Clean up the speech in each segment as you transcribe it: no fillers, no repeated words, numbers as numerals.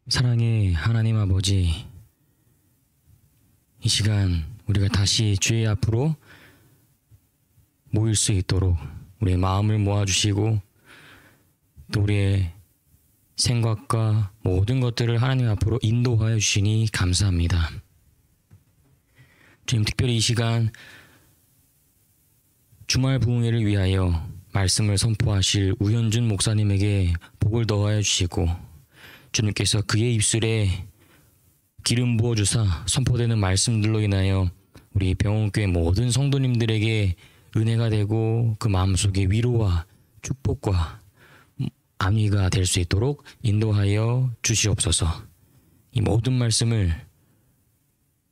사랑의 하나님 아버지, 이 시간 우리가 다시 주의 앞으로 모일 수 있도록 우리의 마음을 모아주시고 또 우리의 생각과 모든 것들을 하나님 앞으로 인도하여 주시니 감사합니다. 주님, 특별히 이 시간 주말 부흥회를 위하여 말씀을 선포하실 우현준 목사님에게 복을 더하여 주시고 주님께서 그의 입술에 기름 부어주사 선포되는 말씀들로 인하여 우리 병원교회 모든 성도님들에게 은혜가 되고 그 마음속에 위로와 축복과 안위가 될 수 있도록 인도하여 주시옵소서. 이 모든 말씀을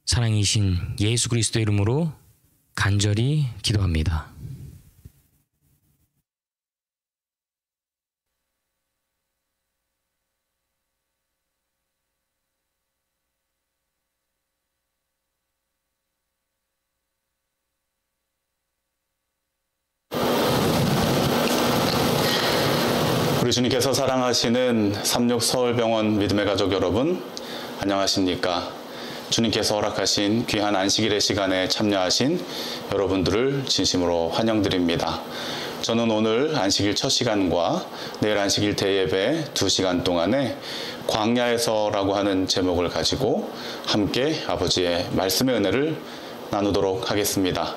사랑이신 예수 그리스도 이름으로 간절히 기도합니다. 우리 주님께서 사랑하시는 삼육서울병원 믿음의 가족 여러분, 안녕하십니까? 주님께서 허락하신 귀한 안식일의 시간에 참여하신 여러분들을 진심으로 환영드립니다. 저는 오늘 안식일 첫 시간과 내일 안식일 대예배 2시간 동안에 광야에서라고 하는 제목을 가지고 함께 아버지의 말씀의 은혜를 나누도록 하겠습니다.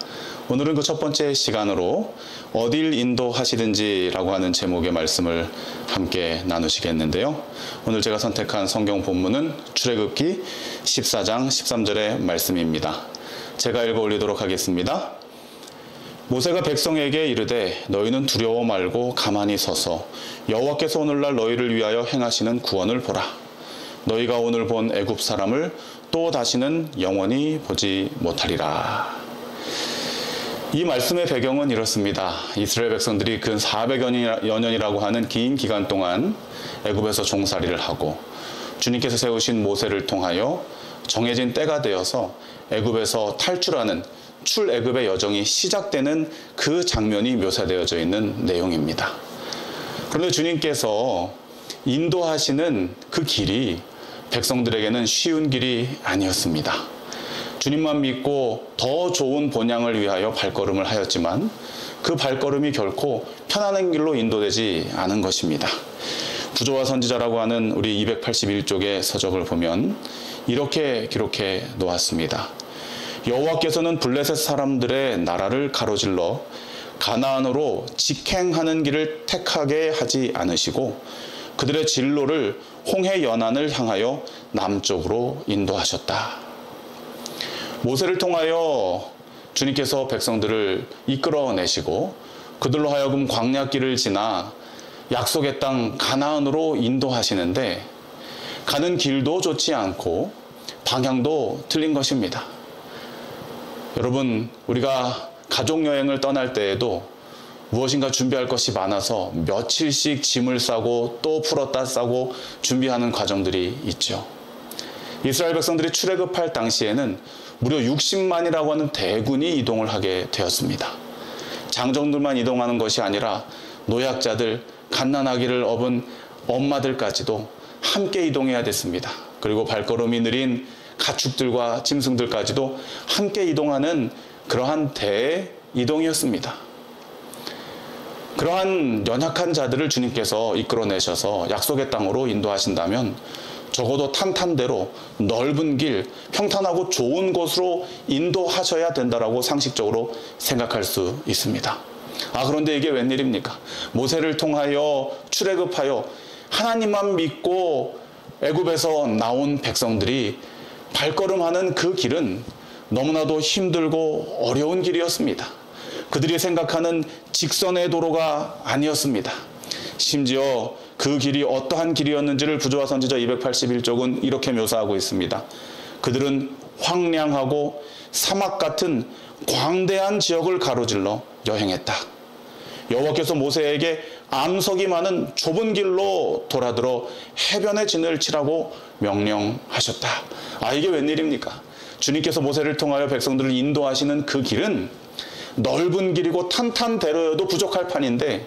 오늘은 그 첫 번째 시간으로 어딜 인도하시든지 라고 하는 제목의 말씀을 함께 나누시겠는데요. 오늘 제가 선택한 성경 본문은 출애굽기 14장 13절의 말씀입니다. 제가 읽어 올리도록 하겠습니다. 모세가 백성에게 이르되 너희는 두려워 말고 가만히 서서 여호와께서 오늘날 너희를 위하여 행하시는 구원을 보라. 너희가 오늘 본 애굽 사람을 또 다시는 영원히 보지 못하리라. 이 말씀의 배경은 이렇습니다. 이스라엘 백성들이 근 400여 년이라고 하는 긴 기간 동안 애굽에서 종살이를 하고 주님께서 세우신 모세를 통하여 정해진 때가 되어서 애굽에서 탈출하는 출애굽의 여정이 시작되는 그 장면이 묘사되어져 있는 내용입니다. 그런데 주님께서 인도하시는 그 길이 백성들에게는 쉬운 길이 아니었습니다. 주님만 믿고 더 좋은 본향을 위하여 발걸음을 하였지만 그 발걸음이 결코 편안한 길로 인도되지 않은 것입니다. 구조와 선지자라고 하는 우리 281쪽의 서적을 보면 이렇게 기록해 놓았습니다. 여호와께서는 블레셋 사람들의 나라를 가로질러 가나안으로 직행하는 길을 택하게 하지 않으시고 그들의 진로를 홍해 연안을 향하여 남쪽으로 인도하셨다. 모세를 통하여 주님께서 백성들을 이끌어내시고 그들로 하여금 광야길을 지나 약속의 땅 가나안으로 인도하시는데 가는 길도 좋지 않고 방향도 틀린 것입니다. 여러분, 우리가 가족여행을 떠날 때에도 무엇인가 준비할 것이 많아서 며칠씩 짐을 싸고 또 풀었다 싸고 준비하는 과정들이 있죠. 이스라엘 백성들이 출애굽할 당시에는 무려 60만이라고 하는 대군이 이동을 하게 되었습니다. 장정들만 이동하는 것이 아니라 노약자들, 갓난아기를 업은 엄마들까지도 함께 이동해야 됐습니다. 그리고 발걸음이 느린 가축들과 짐승들까지도 함께 이동하는 그러한 대이동이었습니다. 그러한 연약한 자들을 주님께서 이끌어내셔서 약속의 땅으로 인도하신다면 적어도 탄탄대로 넓은 길, 평탄하고 좋은 곳으로 인도하셔야 된다라고 상식적으로 생각할 수 있습니다. 그런데 이게 웬일입니까? 모세를 통하여 출애굽하여 하나님만 믿고 애굽에서 나온 백성들이 발걸음하는 그 길은 너무나도 힘들고 어려운 길이었습니다. 그들이 생각하는 직선의 도로가 아니었습니다. 심지어 그 길이 어떠한 길이었는지를 부조와 선지자 281쪽은 이렇게 묘사하고 있습니다. 그들은 황량하고 사막 같은 광대한 지역을 가로질러 여행했다. 여호와께서 모세에게 암석이 많은 좁은 길로 돌아들어 해변에 진을 치라고 명령하셨다. 이게 웬일입니까? 주님께서 모세를 통하여 백성들을 인도하시는 그 길은 넓은 길이고 탄탄대로여도 부족할 판인데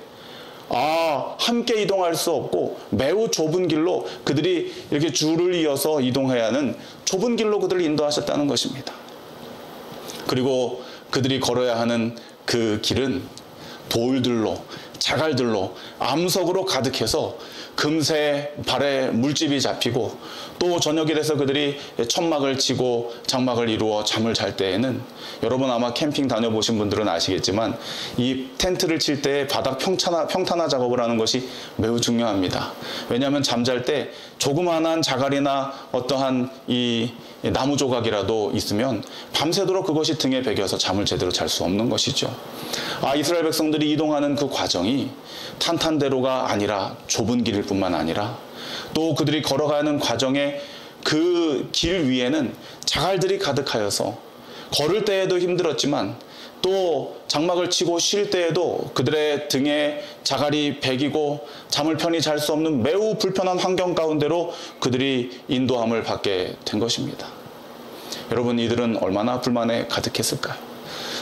함께 이동할 수 없고 매우 좁은 길로 그들이 이렇게 줄을 이어서 이동해야 하는 좁은 길로 그들을 인도하셨다는 것입니다. 그리고 그들이 걸어야 하는 그 길은 돌들로, 자갈들로, 암석으로 가득해서 금세 발에 물집이 잡히고 또 저녁이 돼서 그들이 천막을 치고 장막을 이루어 잠을 잘 때에는, 여러분 아마 캠핑 다녀보신 분들은 아시겠지만 이 텐트를 칠 때 바닥 평탄화 작업을 하는 것이 매우 중요합니다. 왜냐하면 잠잘 때 조그마한 자갈이나 어떠한 이 나무 조각이라도 있으면 밤새도록 그것이 등에 베겨서 잠을 제대로 잘 수 없는 것이죠. 이스라엘 백성들이 이동하는 그 과정이 탄탄대로가 아니라 좁은 길일 뿐만 아니라 또 그들이 걸어가는 과정에 그 길 위에는 자갈들이 가득하여서 걸을 때에도 힘들었지만 또 장막을 치고 쉴 때에도 그들의 등에 자갈이 배기고 잠을 편히 잘 수 없는 매우 불편한 환경 가운데로 그들이 인도함을 받게 된 것입니다. 여러분, 이들은 얼마나 불만에 가득했을까요?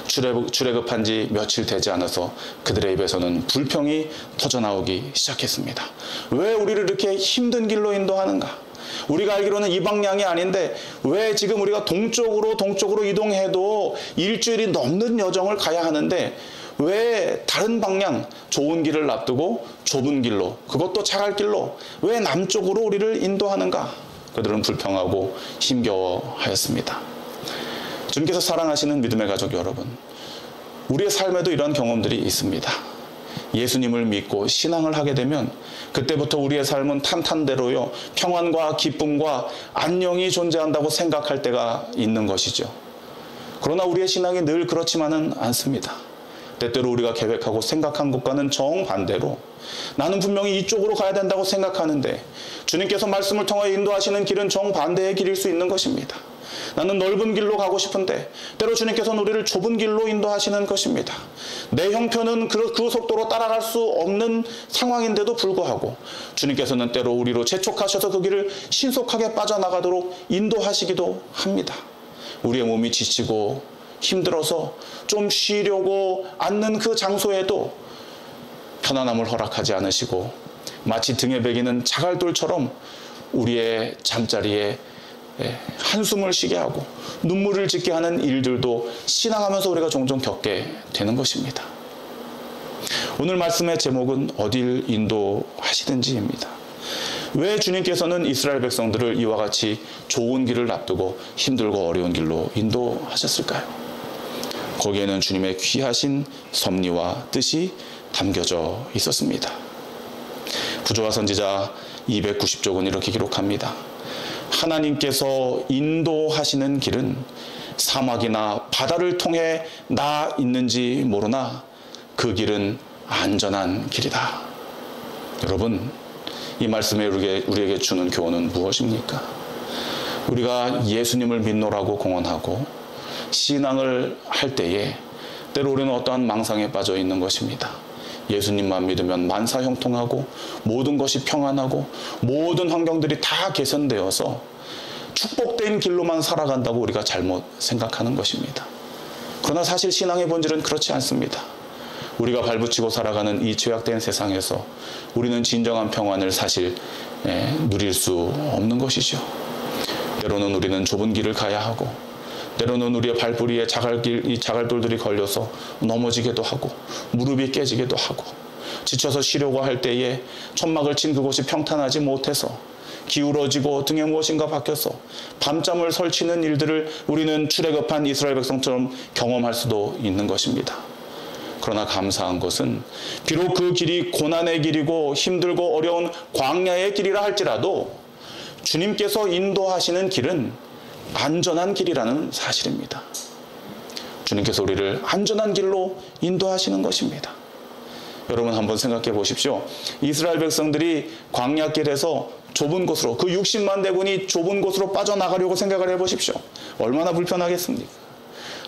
출애굽한 지 며칠 되지 않아서 그들의 입에서는 불평이 터져나오기 시작했습니다. 왜 우리를 이렇게 힘든 길로 인도하는가? 우리가 알기로는 이 방향이 아닌데 왜 지금 우리가 동쪽으로 이동해도 일주일이 넘는 여정을 가야 하는데 왜 다른 방향, 좋은 길을 놔두고 좁은 길로, 그것도 자갈길로 왜 남쪽으로 우리를 인도하는가? 그들은 불평하고 힘겨워하였습니다. 주님께서 사랑하시는 믿음의 가족 여러분, 우리의 삶에도 이런 경험들이 있습니다. 예수님을 믿고 신앙을 하게 되면 그때부터 우리의 삶은 탄탄대로요, 평안과 기쁨과 안녕이 존재한다고 생각할 때가 있는 것이죠. 그러나 우리의 신앙이 늘 그렇지만은 않습니다. 때때로 우리가 계획하고 생각한 것과는 정반대로 나는 분명히 이쪽으로 가야 된다고 생각하는데 주님께서 말씀을 통하여 인도하시는 길은 정반대의 길일 수 있는 것입니다. 나는 넓은 길로 가고 싶은데 때로 주님께서는 우리를 좁은 길로 인도하시는 것입니다. 내 형편은 그 속도로 따라갈 수 없는 상황인데도 불구하고 주님께서는 때로 우리로 재촉하셔서 그 길을 신속하게 빠져나가도록 인도하시기도 합니다. 우리의 몸이 지치고 힘들어서 좀 쉬려고 앉는 그 장소에도 편안함을 허락하지 않으시고 마치 등에 베기는 자갈돌처럼 우리의 잠자리에 한숨을 쉬게 하고 눈물을 짓게 하는 일들도 신앙하면서 우리가 종종 겪게 되는 것입니다. 오늘 말씀의 제목은 어딜 인도하시든지입니다. 왜 주님께서는 이스라엘 백성들을 이와 같이 좋은 길을 앞두고 힘들고 어려운 길로 인도하셨을까요? 거기에는 주님의 귀하신 섭리와 뜻이 담겨져 있었습니다. 부조와 선지자 290쪽은 이렇게 기록합니다. 하나님께서 인도하시는 길은 사막이나 바다를 통해 나 있는지 모르나 그 길은 안전한 길이다. 여러분, 이 말씀에 우리에게 주는 교훈은 무엇입니까? 우리가 예수님을 믿노라고 공언하고 신앙을 할 때에 때로 우리는 어떠한 망상에 빠져 있는 것입니다. 예수님만 믿으면 만사 형통하고 모든 것이 평안하고 모든 환경들이 다 개선되어서 축복된 길로만 살아간다고 우리가 잘못 생각하는 것입니다. 그러나 사실 신앙의 본질은 그렇지 않습니다. 우리가 발붙이고 살아가는 이 죄악된 세상에서 우리는 진정한 평안을 사실 누릴 수 없는 것이죠. 때로는 우리는 좁은 길을 가야 하고 때로는 우리의 발뿌리에 자갈돌들이 걸려서 넘어지기도 하고 무릎이 깨지기도 하고 지쳐서 쉬려고 할 때에 천막을 친 그곳이 평탄하지 못해서 기울어지고 등에 무엇인가 박혀서 밤잠을 설치는 일들을 우리는 출애굽한 이스라엘 백성처럼 경험할 수도 있는 것입니다. 그러나 감사한 것은 비록 그 길이 고난의 길이고 힘들고 어려운 광야의 길이라 할지라도 주님께서 인도하시는 길은 안전한 길이라는 사실입니다. 주님께서 우리를 안전한 길로 인도하시는 것입니다. 여러분 한번 생각해 보십시오. 이스라엘 백성들이 광야길에서 좁은 곳으로, 그 60만 대군이 좁은 곳으로 빠져나가려고 생각을 해보십시오. 얼마나 불편하겠습니까?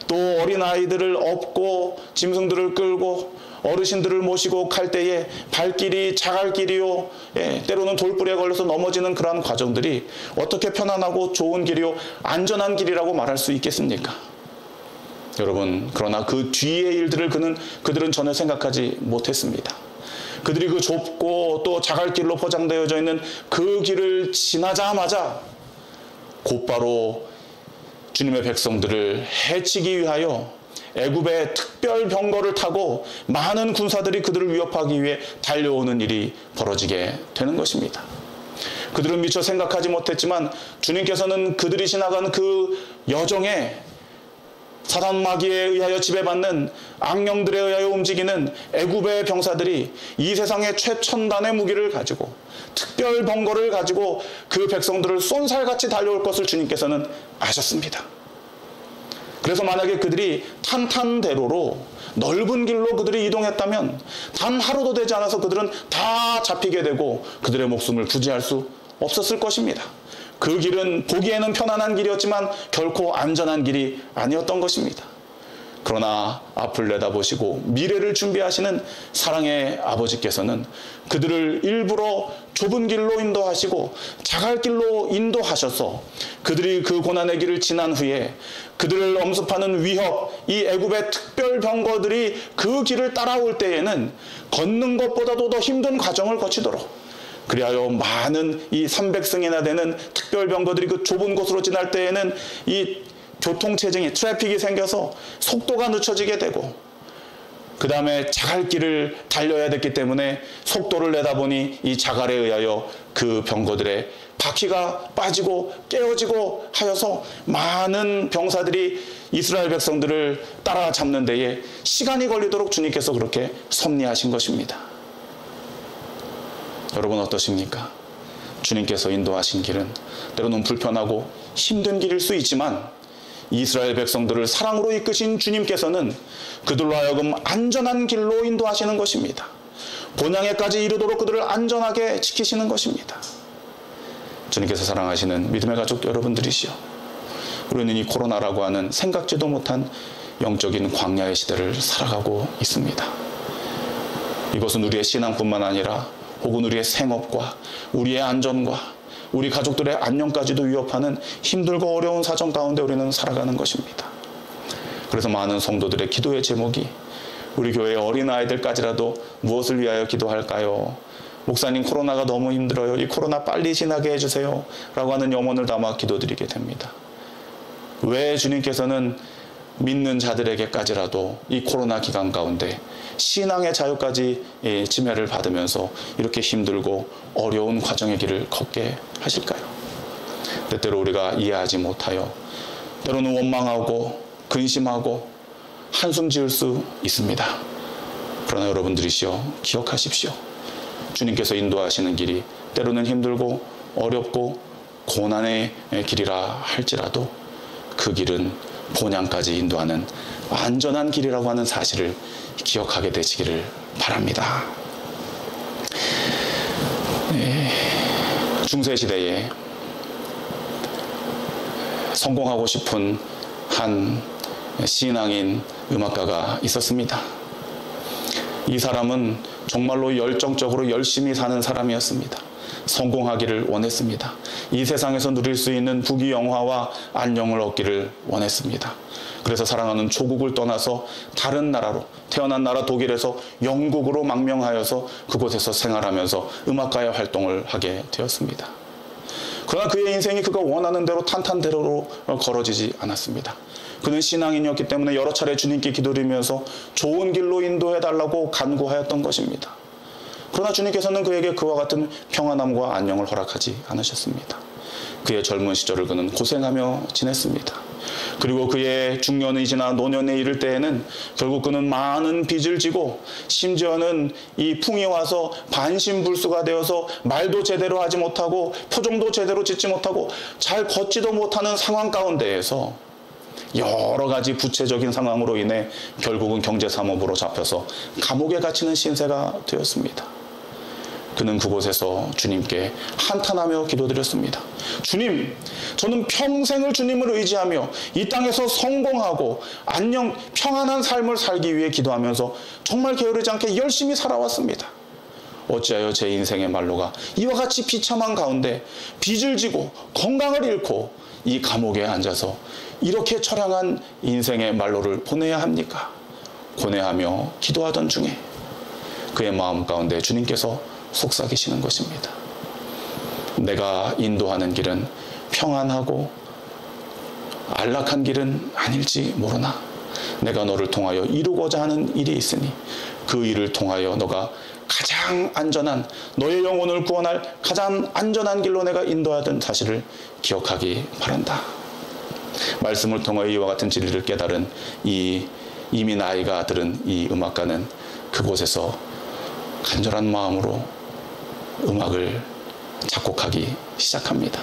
또 어린아이들을 업고 짐승들을 끌고 어르신들을 모시고 갈 때에 발길이 자갈길이요, 때로는 돌불에 걸려서 넘어지는 그러한 과정들이 어떻게 편안하고 좋은 길이요, 안전한 길이라고 말할 수 있겠습니까? 여러분, 그러나 그 뒤의 일들을 그들은 전혀 생각하지 못했습니다. 그들이 그 좁고 또 자갈길로 포장되어져 있는 그 길을 지나자마자 곧바로 주님의 백성들을 해치기 위하여 애굽의 특별 병거를 타고 많은 군사들이 그들을 위협하기 위해 달려오는 일이 벌어지게 되는 것입니다. 그들은 미처 생각하지 못했지만 주님께서는 그들이 지나간 그 여정에 사단 마귀에 의하여 지배받는 악령들에 의하여 움직이는 애굽의 병사들이 이 세상의 최첨단의 무기를 가지고 특별 병거를 가지고 그 백성들을 쏜살같이 달려올 것을 주님께서는 아셨습니다. 그래서 만약에 그들이 탄탄대로로 넓은 길로 그들이 이동했다면 단 하루도 되지 않아서 그들은 다 잡히게 되고 그들의 목숨을 부지할 수 없었을 것입니다. 그 길은 보기에는 편안한 길이었지만 결코 안전한 길이 아니었던 것입니다. 그러나 앞을 내다보시고 미래를 준비하시는 사랑의 아버지께서는 그들을 일부러 좁은 길로 인도하시고 자갈길로 인도하셔서 그들이 그 고난의 길을 지난 후에 그들을 엄습하는 위협, 이 애굽의 특별 병거들이 그 길을 따라올 때에는 걷는 것보다도 더 힘든 과정을 거치도록, 그리하여 많은 이 300승이나 되는 특별 병거들이 그 좁은 곳으로 지날 때에는 이 교통체증이, 트래픽이 생겨서 속도가 늦춰지게 되고, 그 다음에 자갈길을 달려야 됐기 때문에 속도를 내다 보니 이 자갈에 의하여 그 병거들의 바퀴가 빠지고 깨어지고 하여서 많은 병사들이 이스라엘 백성들을 따라잡는 데에 시간이 걸리도록 주님께서 그렇게 섭리하신 것입니다. 여러분 어떠십니까? 주님께서 인도하신 길은 때로는 불편하고 힘든 길일 수 있지만 이스라엘 백성들을 사랑으로 이끄신 주님께서는 그들로 하여금 안전한 길로 인도하시는 것입니다. 본향에까지 이르도록 그들을 안전하게 지키시는 것입니다. 주님께서 사랑하시는 믿음의 가족 여러분들이시여, 우리는 이 코로나라고 하는 생각지도 못한 영적인 광야의 시대를 살아가고 있습니다. 이것은 우리의 신앙뿐만 아니라 혹은 우리의 생업과 우리의 안전과 우리 가족들의 안녕까지도 위협하는 힘들고 어려운 사정 가운데 우리는 살아가는 것입니다. 그래서 많은 성도들의 기도의 제목이 우리 교회의 어린아이들까지라도 무엇을 위하여 기도할까요? 목사님, 코로나가 너무 힘들어요. 이 코로나 빨리 지나게 해주세요. 라고 하는 염원을 담아 기도드리게 됩니다. 왜 주님께서는 믿는 자들에게까지라도 이 코로나 기간 가운데 신앙의 자유까지 침해를 받으면서 이렇게 힘들고 어려운 과정의 길을 걷게 하실까요? 때때로 우리가 이해하지 못하여 때로는 원망하고 근심하고 한숨 지을 수 있습니다. 그러나 여러분들이시여 기억하십시오. 주님께서 인도하시는 길이 때로는 힘들고 어렵고 고난의 길이라 할지라도 그 길은 본향까지 인도하는 안전한 길이라고 하는 사실을 기억하게 되시기를 바랍니다. 중세시대에 성공하고 싶은 한 신앙인 음악가가 있었습니다. 이 사람은 정말로 열정적으로 열심히 사는 사람이었습니다. 성공하기를 원했습니다. 이 세상에서 누릴 수 있는 부귀영화와 안녕을 얻기를 원했습니다. 그래서 사랑하는 조국을 떠나서 다른 나라로, 태어난 나라 독일에서 영국으로 망명하여서 그곳에서 생활하면서 음악가의 활동을 하게 되었습니다. 그러나 그의 인생이 그가 원하는 대로 탄탄대로로 걸어지지 않았습니다. 그는 신앙인이었기 때문에 여러 차례 주님께 기도드리면서 좋은 길로 인도해달라고 간구하였던 것입니다. 그러나 주님께서는 그에게 그와 같은 평안함과 안녕을 허락하지 않으셨습니다. 그의 젊은 시절을 그는 고생하며 지냈습니다. 그리고 그의 중년이 지나 노년에 이를 때에는 결국 그는 많은 빚을 지고 심지어는 이 풍이 와서 반신불수가 되어서 말도 제대로 하지 못하고 표정도 제대로 짓지 못하고 잘 걷지도 못하는 상황 가운데에서 여러 가지 부채적인 상황으로 인해 결국은 경제사모부로 잡혀서 감옥에 갇히는 신세가 되었습니다. 그는 그곳에서 주님께 한탄하며 기도드렸습니다. 주님, 저는 평생을 주님을 의지하며 이 땅에서 성공하고 안녕 평안한 삶을 살기 위해 기도하면서 정말 게으르지 않게 열심히 살아왔습니다. 어찌하여 제 인생의 말로가 이와 같이 비참한 가운데 빚을 지고 건강을 잃고 이 감옥에 앉아서 이렇게 처량한 인생의 말로를 보내야 합니까? 고뇌하며 기도하던 중에 그의 마음 가운데 주님께서 속삭이시는 것입니다. 내가 인도하는 길은 평안하고 안락한 길은 아닐지 모르나 내가 너를 통하여 이루고자 하는 일이 있으니 그 일을 통하여 너가 가장 안전한, 너의 영혼을 구원할 가장 안전한 길로 내가 인도하던 사실을 기억하기 바란다. 말씀을 통하여 이와 같은 진리를 깨달은 이미 나이가 들은 이 음악가는 그곳에서 간절한 마음으로 음악을 작곡하기 시작합니다.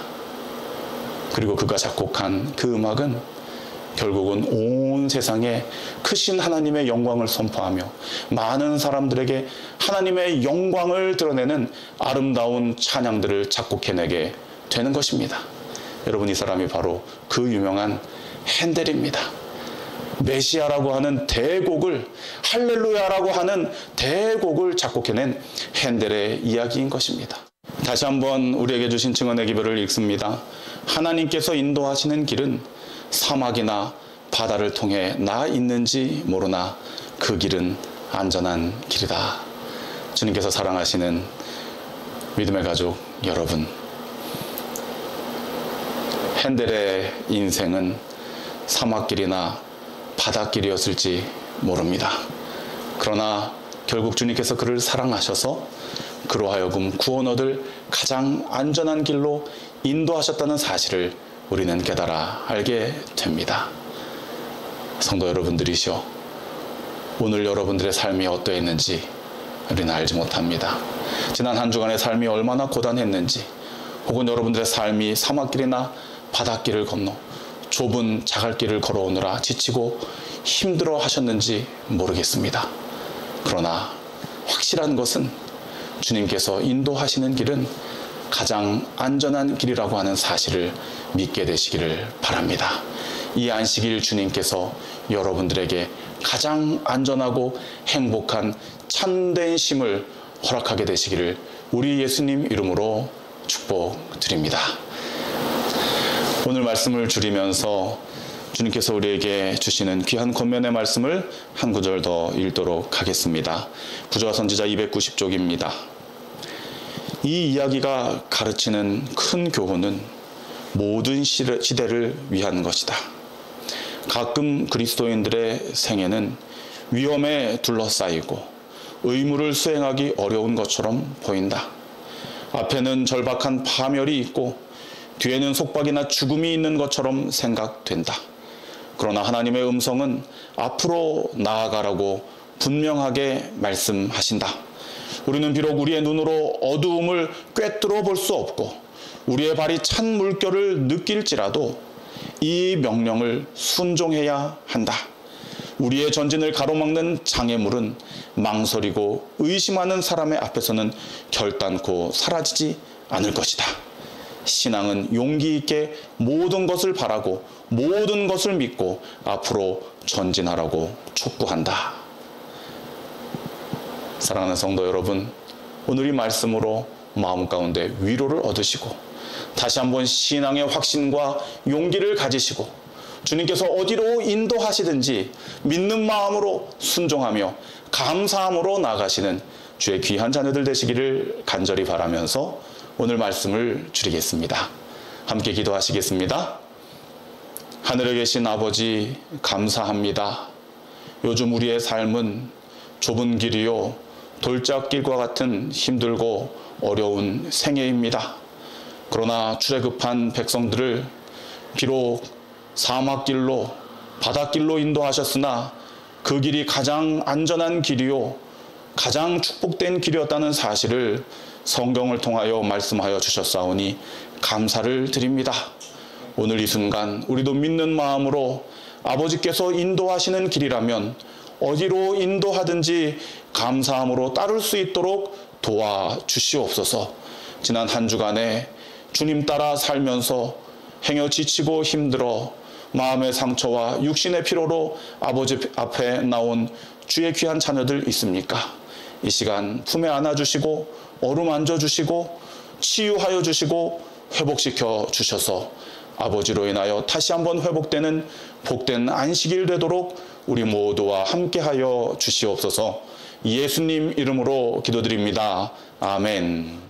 그리고 그가 작곡한 그 음악은 결국은 온 세상에 크신 하나님의 영광을 선포하며 많은 사람들에게 하나님의 영광을 드러내는 아름다운 찬양들을 작곡해내게 되는 것입니다. 여러분, 이 사람이 바로 그 유명한 핸델입니다. 메시아라고 하는 대곡을, 할렐루야라고 하는 대곡을 작곡해낸 핸델의 이야기인 것입니다. 다시 한번 우리에게 주신 증언의 기별을 읽습니다. 하나님께서 인도하시는 길은 사막이나 바다를 통해 나 있는지 모르나 그 길은 안전한 길이다. 주님께서 사랑하시는 믿음의 가족 여러분, 핸델의 인생은 사막길이나 바닷길이었을지 모릅니다. 그러나 결국 주님께서 그를 사랑하셔서 그로 하여금 구원 얻을 가장 안전한 길로 인도하셨다는 사실을 우리는 깨달아 알게 됩니다. 성도 여러분들이시여, 오늘 여러분들의 삶이 어떠했는지 우리는 알지 못합니다. 지난 한 주간의 삶이 얼마나 고단했는지, 혹은 여러분들의 삶이 사막길이나 바닷길을 건너 좁은 자갈길을 걸어오느라 지치고 힘들어 하셨는지 모르겠습니다. 그러나 확실한 것은 주님께서 인도하시는 길은 가장 안전한 길이라고 하는 사실을 믿게 되시기를 바랍니다. 이 안식일 주님께서 여러분들에게 가장 안전하고 행복한 참된 쉼을 허락하게 되시기를 우리 예수님 이름으로 축복드립니다. 오늘 말씀을 줄이면서 주님께서 우리에게 주시는 귀한 권면의 말씀을 한 구절 더 읽도록 하겠습니다. 구조와 선지자 290쪽입니다. 이 이야기가 가르치는 큰 교훈은 모든 시대를 위한 것이다. 가끔 그리스도인들의 생애는 위험에 둘러싸이고 의무를 수행하기 어려운 것처럼 보인다. 앞에는 절박한 파멸이 있고 뒤에는 속박이나 죽음이 있는 것처럼 생각된다. 그러나 하나님의 음성은 앞으로 나아가라고 분명하게 말씀하신다. 우리는 비록 우리의 눈으로 어두움을 꿰뚫어 볼 수 없고 우리의 발이 찬 물결을 느낄지라도 이 명령을 순종해야 한다. 우리의 전진을 가로막는 장애물은 망설이고 의심하는 사람의 앞에서는 결단코 사라지지 않을 것이다. 신앙은 용기 있게 모든 것을 바라고 모든 것을 믿고 앞으로 전진하라고 촉구한다. 사랑하는 성도 여러분, 오늘 이 말씀으로 마음 가운데 위로를 얻으시고 다시 한번 신앙의 확신과 용기를 가지시고 주님께서 어디로 인도하시든지 믿는 마음으로 순종하며 감사함으로 나아가시는 주의 귀한 자녀들 되시기를 간절히 바라면서 오늘 말씀을 줄이겠습니다. 함께 기도하시겠습니다. 하늘에 계신 아버지, 감사합니다. 요즘 우리의 삶은 좁은 길이요 돌짝길과 같은 힘들고 어려운 생애입니다. 그러나 출애굽한 백성들을 비록 사막길로 바닷길로 인도하셨으나 그 길이 가장 안전한 길이요 가장 축복된 길이었다는 사실을 성경을 통하여 말씀하여 주셨사오니 감사를 드립니다. 오늘 이 순간 우리도 믿는 마음으로 아버지께서 인도하시는 길이라면 어디로 인도하든지 감사함으로 따를 수 있도록 도와주시옵소서. 지난 한 주간에 주님 따라 살면서 행여 지치고 힘들어 마음의 상처와 육신의 피로로 아버지 앞에 나온 주의 귀한 자녀들 있습니까? 이 시간 품에 안아주시고 어루만져 주시고 치유하여 주시고 회복시켜 주셔서 아버지로 인하여 다시 한번 회복되는 복된 안식일 되도록 우리 모두와 함께하여 주시옵소서. 예수님 이름으로 기도드립니다. 아멘.